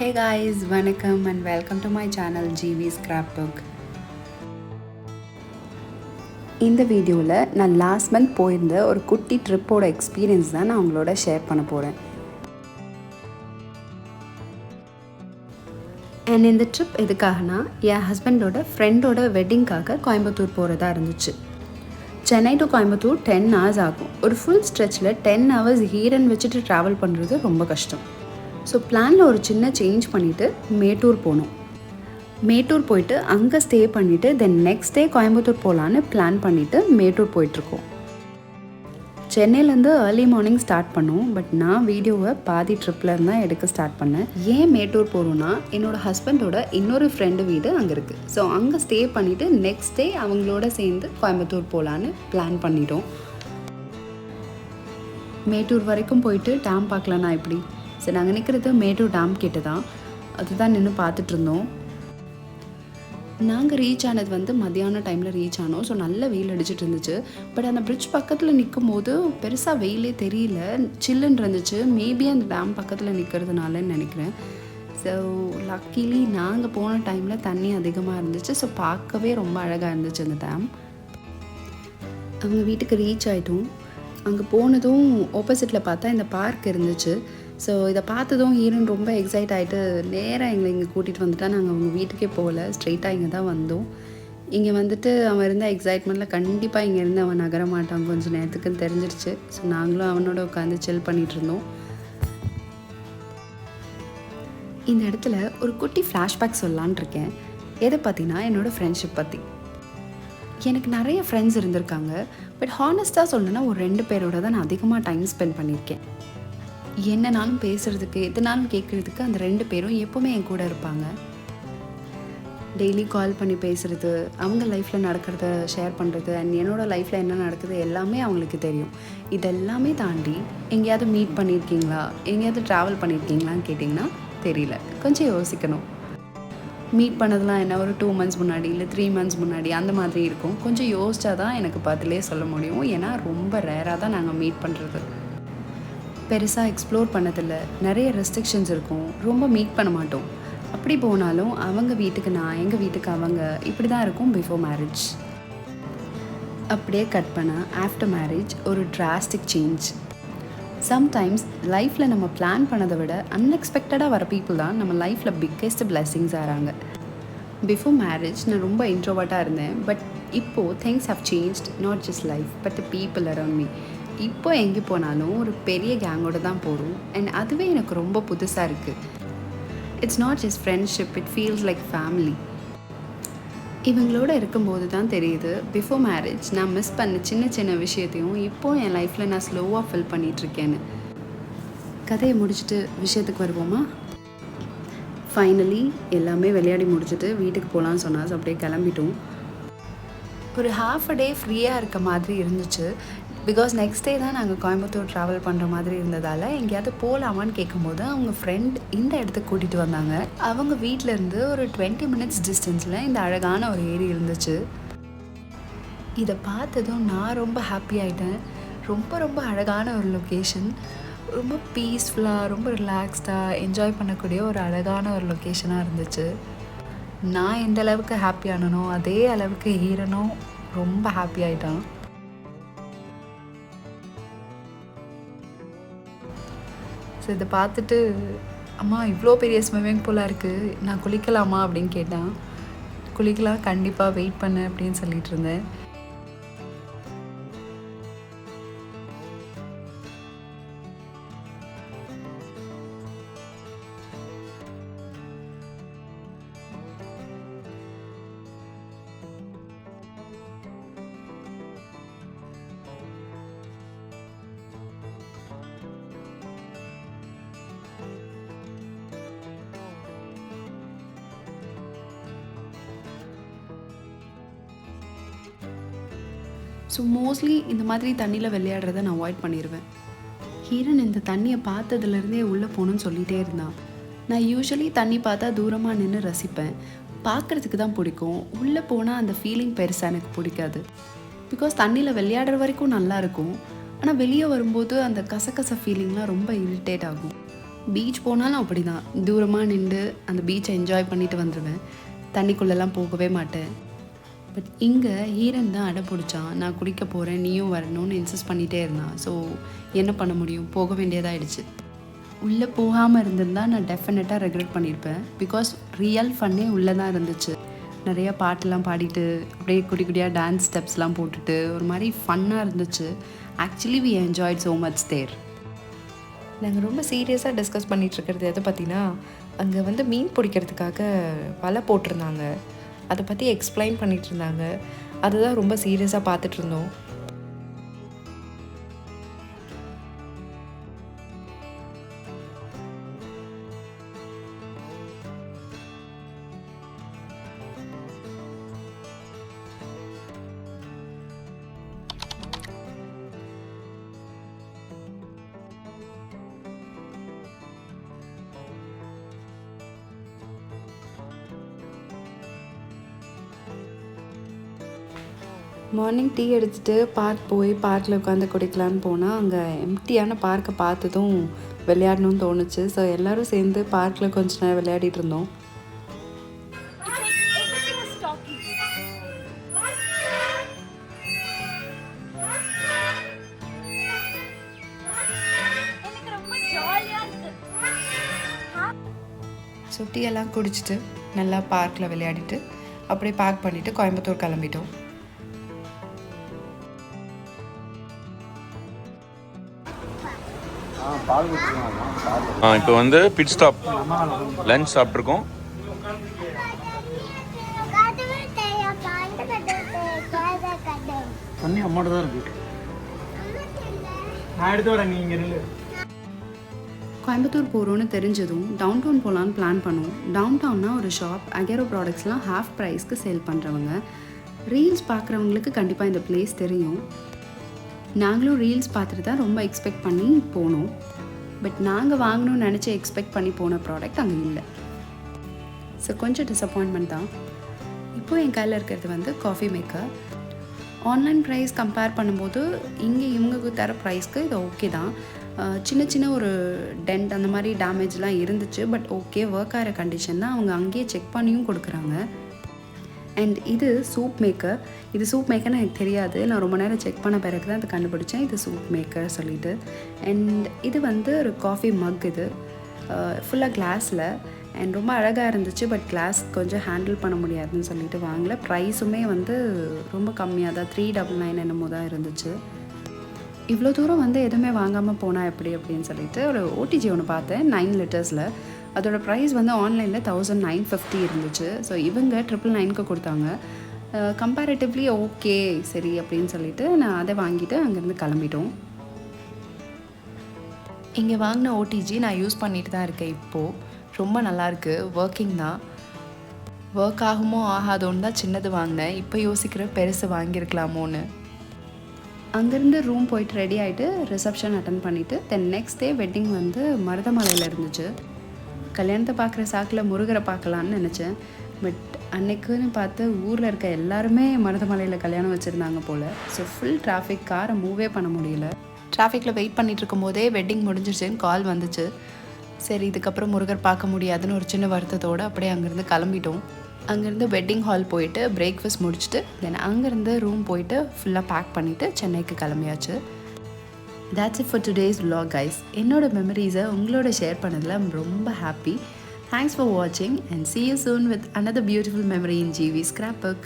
Hey guys, vanakkam and welcome to my channel GV Scrapbook. இந்த வீடியோவில் நான் last month போயிருந்த ஒரு குட்டி ட்ரிப்போட எக்ஸ்பீரியன்ஸ் தான் நான் உங்களோட ஷேர் பண்ண போகிறேன். அண்ட் இந்த ட்ரிப் எதுக்காகனா என் ஹஸ்பண்டோட ஃப்ரெண்டோட வெட்டிங்காக கோயம்புத்தூர் போகிறதா இருந்துச்சு. சென்னை டு கோயம்புத்தூர் 10 hours ஆகும். ஒரு ஃபுல் ஸ்ட்ரெச்சில் 10 hours ஹீரன் வச்சுட்டு ட்ராவல் பண்ணுறது ரொம்ப கஷ்டம். ஸோ பிளானில் ஒரு சின்ன சேஞ்ச் பண்ணிவிட்டு மேட்டூர் போனோம். மேட்டூர் போயிட்டு அங்கே ஸ்டே பண்ணிவிட்டு தென் நெக்ஸ்ட் டே கோயம்புத்தூர் போகலான்னு பிளான் பண்ணிவிட்டு மேட்டூர் போயிட்டுருக்கோம். சென்னையிலேருந்து ஏர்லி மார்னிங் ஸ்டார்ட் பண்ணோம். பட் நான் வீடியோவை பாதி ட்ரிப்பில் இருந்தால் எடுக்க ஸ்டார்ட் பண்ணேன். ஏன் மேட்டூர் போகிறோன்னா என்னோடய ஹஸ்பண்டோட இன்னொரு ஃப்ரெண்டு வீடு அங்கே இருக்குது. ஸோ அங்கே ஸ்டே பண்ணிவிட்டு நெக்ஸ்ட் டே அவங்களோட சேர்ந்து கோயம்புத்தூர் போகலான்னு பிளான் பண்ணிட்டோம். மேட்டூர் வரைக்கும் போயிட்டு டேம் பார்க்கலன்னா எப்படி? சரி, நாங்கள் நிற்கிறது மேட்டூர் டேம் கிட்ட தான். அதுதான் நின்று பார்த்துட்ருந்தோம். நாங்கள் ரீச் ஆனது மத்தியான டைமில் ரீச் ஆனோம். ஸோ நல்ல வெயில் அடிச்சிட்டு இருந்துச்சு. பட் அந்த பிரிட்ஜ் பக்கத்தில் நிற்கும் போது பெருசாக வெயிலே தெரியல, சில்லுன்னு இருந்துச்சு. மேபி அந்த டேம் பக்கத்தில் நிற்கிறதுனாலன்னு நினைக்கிறேன். ஸோ லக்கிலி நாங்கள் போன டைமில் தண்ணி அதிகமாக இருந்துச்சு. ஸோ பார்க்கவே ரொம்ப அழகாக இருந்துச்சு அந்த டேம். அவங்க வீட்டுக்கு ரீச் ஆகிட்டோம். அங்கே போனதும் ஆப்போசிட்டில் பார்த்தா இந்த பார்க் இருந்துச்சு. ஸோ இதை பார்த்ததும் ஹீரோன் ரொம்ப எக்ஸைட் ஆகிட்டு நேராக எங்களை இங்கே கூட்டிகிட்டு வந்துட்டா. நாங்கள் அவங்க வீட்டுக்கே போகல, ஸ்ட்ரெயிட்டாக இங்கே தான் வந்தோம். இங்கே அவன் இருந்த எக்ஸைட்மெண்ட்டில் கண்டிப்பாக இங்கே இருந்து அவன் நகர மாட்டான் கொஞ்சம் நேரத்துக்குன்னு தெரிஞ்சிருச்சு. ஸோ நாங்களும் அவனோட உட்காந்து சில் பண்ணிகிட்டு இருந்தோம். இந்த இடத்துல ஒரு குட்டி ஃப்ளாஷ்பேக் சொல்லலான் இருக்கேன். எதை பற்றினா என்னோடய ஃப்ரெண்ட்ஷிப் பற்றி. எனக்கு நிறைய ஃப்ரெண்ட்ஸ் இருந்திருக்காங்க. பட் ஹானஸ்ட்டாக சொல்லணுன்னா ஒரு 2 பேரோட தான் நான் அதிகமாக டைம் ஸ்பெண்ட் பண்ணியிருக்கேன். என்னனாலும் பேசுகிறதுக்கு, எதுனாலும் கேட்குறதுக்கு அந்த 2 பேரும் எப்போவுமே என் கூட இருப்பாங்க. டெய்லி கால் பண்ணி பேசுகிறது, அவங்க லைஃப்பில் நடக்கிறத ஷேர் பண்ணுறது, அண்ட் என்னோடய லைஃப்பில் என்ன நடக்குது எல்லாமே அவங்களுக்கு தெரியும். இதெல்லாமே தாண்டி எங்கேயாவது மீட் பண்ணியிருக்கீங்களா, எங்கேயாவது ட்ராவல் பண்ணியிருக்கீங்களான்னு கேட்டிங்கன்னா தெரியல. கொஞ்சம் யோசிக்கணும். மீட் பண்ணதெல்லாம் என்ன ஒரு 2 months முன்னாடி இல்லை 3 months முன்னாடி அந்த மாதிரி இருக்கும். கொஞ்சம் யோசிச்சா தான் எனக்கு பதிலே சொல்ல முடியும். ஏன்னா ரொம்ப ரேராக தான் நாங்கள் மீட் பண்ணுறது. பெருசாக எக்ஸ்ப்ளோர் பண்ணதில்லை, நிறைய ரெஸ்ட்ரிக்ஷன்ஸ் இருக்கும், ரொம்ப மீட் பண்ண மாட்டோம். அப்படி போனாலும் அவங்க வீட்டுக்கு நான், எங்கள் வீட்டுக்கு அவங்க, இப்படி தான் இருக்கும் பிஃபோர் மேரேஜ். அப்படியே கட் பண்ணால் ஆஃப்டர் மேரேஜ் ஒரு டிராஸ்டிக் சேஞ்ச். சம்டைம்ஸ் லைஃப்பில் நம்ம பிளான் பண்ணதை விட அன்எக்ஸ்பெக்டடாக வர பீப்புள் தான் நம்ம லைஃப்பில் பிக்கெஸ்ட் பிளெஸிங்ஸ் ஆகிறாங்க. பிஃபோர் மேரேஜ் நான் ரொம்ப இன்ட்ரோவர்ட்டாக இருந்தேன். பட் இப்போது things have changed, not just life but the people around me. இப்போ எங்கே போனாலும் ஒரு பெரிய கேங்கோடு தான் போகிறோம். அண்ட் அதுவே எனக்கு ரொம்ப புதுசாக இருக்குது. It's not just friendship, it feels like family. இவங்களோட இருக்கும்போது தான் தெரியுது பிஃபோர் மேரேஜ் நான் மிஸ் பண்ண சின்ன சின்ன விஷயத்தையும் இப்போது என் லைஃப்பில் நான் ஸ்லோவாக ஃபில் பண்ணிகிட்ருக்கேன்னு. கதையை முடிச்சுட்டு விஷயத்துக்கு வருவோமா? ஃபைனலி எல்லாமே விளையாடி முடிச்சுட்டு வீட்டுக்கு போகலான்னு சொன்னால் அப்படியே கிளம்பிட்டோம். ஒரு ½ a day ஃப்ரீயாக இருக்க மாதிரி இருந்துச்சு. பிகாஸ் நெக்ஸ்ட் டே தான் நாங்கள் கோயம்புத்தூர் ட்ராவல் பண்ணுற மாதிரி இருந்ததால் எங்கேயாவது போகலாமான்னு கேட்கும்போது அவங்க ஃப்ரெண்ட் இந்த இடத்துக்கு கூட்டிகிட்டு வந்தாங்க. அவங்க வீட்டிலேருந்து ஒரு 20 minutes டிஸ்டன்ஸில் இந்த அழகான ஒரு ஏரி இருந்துச்சு. இதை பார்த்ததும் நான் ரொம்ப ஹாப்பி ஆகிட்டேன். ரொம்ப ரொம்ப அழகான ஒரு லொக்கேஷன், ரொம்ப பீஸ்ஃபுல்லாக, ரொம்ப ரிலாக்ஸ்டாக என்ஜாய் பண்ணக்கூடிய ஒரு அழகான ஒரு லொக்கேஷனாக இருந்துச்சு. நான் எந்த அளவுக்கு ஹாப்பி ஆனனோ அதே அளவுக்கு ஹீரனும் ரொம்ப ஹாப்பி ஆகிட்டான். ஸோ இதை பார்த்துட்டு அம்மா இவ்வளோ பெரிய ஸ்விம்மிங் பூலாக இருக்குது, நான் குளிக்கலாமா அப்படின்னு கேட்டான். குளிக்கலாம், கண்டிப்பாக வெயிட் பண்ணு அப்படின்னு சொல்லிட்டு இருந்தேன். ஸோ மோஸ்ட்லி இந்த மாதிரி தண்ணியில் விளையாடுறத நான் அவாய்ட் பண்ணிடுவேன். ஹீரன் இந்த தண்ணியை பார்த்ததுலேருந்தே உள்ளே போகணுன்னு சொல்லிகிட்டே இருந்தான். நான் யூஸ்வலி தண்ணி பார்த்தா தூரமாக நின்று ரசிப்பேன், பார்க்குறதுக்கு தான் பிடிக்கும். உள்ளே போனால் அந்த ஃபீலிங் பெருசாக எனக்கு பிடிக்காது. பிகாஸ் தண்ணியில் விளையாடுற வரைக்கும் நல்லாயிருக்கும், ஆனால் வெளியே வரும்போது அந்த கசகச ஃபீலிங்லாம் ரொம்ப இரிட்டேட் ஆகும். பீச் போனாலும் அப்படி தான், தூரமாக நின்று அந்த பீச்சை என்ஜாய் பண்ணிட்டு வந்துடுவேன். தண்ணிக்குள்ளெல்லாம் போகவே மாட்டேன். பட் இங்கே ஹீரன் தான் அடை பிடிச்சான். நான் குடிக்க போகிறேன், நீயும் வரணும்னு இன்சிஸ்ட் பண்ணிகிட்டே இருந்தான். ஸோ என்ன பண்ண முடியும், போக வேண்டியதாகிடுச்சு. உள்ளே போகாமல் இருந்திருந்தால் நான் டெஃபினட்டாக ரெக்ரெட் பண்ணியிருப்பேன். பிகாஸ் ரியல் ஃபன்னே உள்ளே தான் இருந்துச்சு. நிறையா பாட்டெல்லாம் பாடிட்டு அப்படியே குட்டி குட்டியாக டான்ஸ் ஸ்டெப்ஸ்லாம் போட்டுட்டு ஒரு மாதிரி ஃபன்னாக இருந்துச்சு. Actually we enjoyed so much there. நாங்கள் ரொம்ப சீரியஸாக டிஸ்கஸ் பண்ணிகிட்ருக்கிறது எதை பற்றினா, அங்கே வந்து மீன் பிடிக்கிறதுக்காக வலை போட்டிருந்தாங்க. அதை பற்றி எக்ஸ்பிளைன் பண்ணிகிட்டு இருந்தாங்க. அதுதான் ரொம்ப சீரியஸாக பார்த்துட்ருந்தோம். மார்னிங் டீ எடுத்துகிட்டு பார்க் போய் பார்க்கில் உட்காந்து குடிக்கலான்னு போனால் அங்கே எம்டியான பார்க்கை பார்த்ததும் விளையாடணும்னு தோணுச்சு. ஸோ எல்லோரும் சேர்ந்து பார்க்கில் கொஞ்ச நேரம் விளையாடிட்டு இருந்தோம். ஸோ டீ எல்லாம் குடிச்சிட்டு நல்லா பார்க்கில் விளையாடிட்டு அப்படியே பேக் பண்ணிவிட்டு கோயம்புத்தூர் கிளம்பிட்டோம். இப்போ வந்து பிட் ஸ்டாப் லஞ்ச் சாப்பிட்ருக்கோம். தண்ணி அம்மாட்ட தான் இருக்கு. நான் எடுத்து வரேன், நீங்க நில்லு. கோயம்புத்தூர் போகிறோன்னு தெரிஞ்சதும் டவுன் டவுன் போகலான்னு பிளான் பண்ணோம். டவுன் டவுன்னா ஒரு ஷாப், அகேரோ ப்ராடக்ட்ஸ்லாம் ஹாஃப் ப்ரைஸ்க்கு சேல் பண்ணுறவங்க. ரீல்ஸ் பார்க்குறவங்களுக்கு கண்டிப்பாக இந்த பிளேஸ் தெரியும். நாங்களும் ரீல்ஸ் பார்த்துட்டு தான் ரொம்ப எக்ஸ்பெக்ட் பண்ணி போனோம். பட் நாங்கள் வாங்கணும்னு நினச்சி எக்ஸ்பெக்ட் பண்ணி போன ப்ராடக்ட் அங்கே இல்லை. ஸோ கொஞ்சம் டிசப்பாயின்மெண்ட் தான். இப்போது என் கையில் இருக்கிறது வந்து coffee maker. Online price compare பண்ணும்போது இங்கே இவங்களுக்கு தர ப்ரைஸ்க்கு இது ஓகே தான். சின்ன சின்ன ஒரு டென்ட் அந்த மாதிரி டேமேஜ்லாம் இருந்துச்சு. பட் ஓகே, ஒர்க் ஆகிற கண்டிஷன் தான். அவங்க அங்கேயே செக் பண்ணியும் கொடுக்குறாங்க. அண்ட் இது சூப் மேக்கர். இது சூப் மேக்கர்னு எனக்கு தெரியாது. நான் ரொம்ப நேரம் செக் பண்ண பிறகு தான் அதை கண்டுபிடிச்சேன், இது சூப் மேக்கர் சொல்லிட்டு. அண்ட் இது வந்து ஒரு காஃபி மக். இது ஃபுல்லாக கிளாஸில் அண்ட் ரொம்ப அழகாக இருந்துச்சு. பட் கிளாஸ் கொஞ்சம் ஹேண்டில் பண்ண முடியாதுன்னு சொல்லிட்டு வாங்கல. ப்ரைஸுமே வந்து ரொம்ப கம்மியாக தான், 399 என்னமோ தான் இருந்துச்சு. இவ்வளோ தூரம் வந்து எதுவுமே வாங்காமல் போனால் எப்படி அப்படின்னு சொல்லிட்டு ஒரு ஓடிஜி ஒன்று பார்த்தேன் 9 லிட்டர்ஸில். அதோட ப்ரைஸ் வந்து ஆன்லைனில் 1950 இருந்துச்சு. ஸோ இவங்க 999க்கு கொடுத்தாங்க. கம்பேரிட்டிவ்லி ஓகே சரி அப்படின்னு சொல்லிட்டு நான் அதை வாங்கிட்டு அங்கேருந்து கிளம்பிட்டோம். இங்கே வாங்கின ஓடிஜி நான் யூஸ் பண்ணிட்டு தான் இருக்கேன். இப்போது ரொம்ப நல்லாயிருக்கு, ஒர்க்கிங் தான். ஒர்க் ஆகுமோ ஆகாதோன்னு தான் சின்னது வாங்கினேன். இப்போ யோசிக்கிற பெருசு வாங்கியிருக்கலாமோன்னு. அங்கேருந்து ரூம் போயிட்டு ரெடி ஆகிட்டு ரிசப்ஷன் அட்டன் பண்ணிவிட்டு தென் நெக்ஸ்ட் டே வெட்டிங் வந்து மருதமலையில் இருந்துச்சு. கல்யாணத்தை பார்க்குற சாக்கில் முருகரை பார்க்கலான்னு நினச்சேன். பட் அன்னைக்குன்னு பார்த்து ஊரில் இருக்க எல்லாருமே மருதமலையில் கல்யாணம் வச்சுருந்தாங்க போல். ஸோ ஃபுல் டிராஃபிக், காரை மூவே பண்ண முடியல. டிராஃபிக்கில் வெயிட் பண்ணிகிட்டு இருக்கும்போதே வெட்டிங் முடிஞ்சிருச்சுன்னு கால் வந்துச்சு. சரி இதுக்கப்புறம் முருகர் பார்க்க முடியாதுன்னு ஒரு சின்ன வருத்தத்தோடு அப்படியே அங்கேருந்து கிளம்பிட்டோம். அங்கேருந்து வெட்டிங் ஹால் போயிட்டு பிரேக்ஃபாஸ்ட் முடிச்சுட்டு தென் அங்கேருந்து ரூம் போயிட்டு ஃபுல்லாக பேக் பண்ணிவிட்டு சென்னைக்கு கிளம்பியாச்சு. That's it for today's vlog guys. என்னோட மெமரிஸை உங்களோட ஷேர் பண்ணதில் ரொம்ப happy. Thanks for watching and see you soon with another beautiful memory in GV Scrapbook.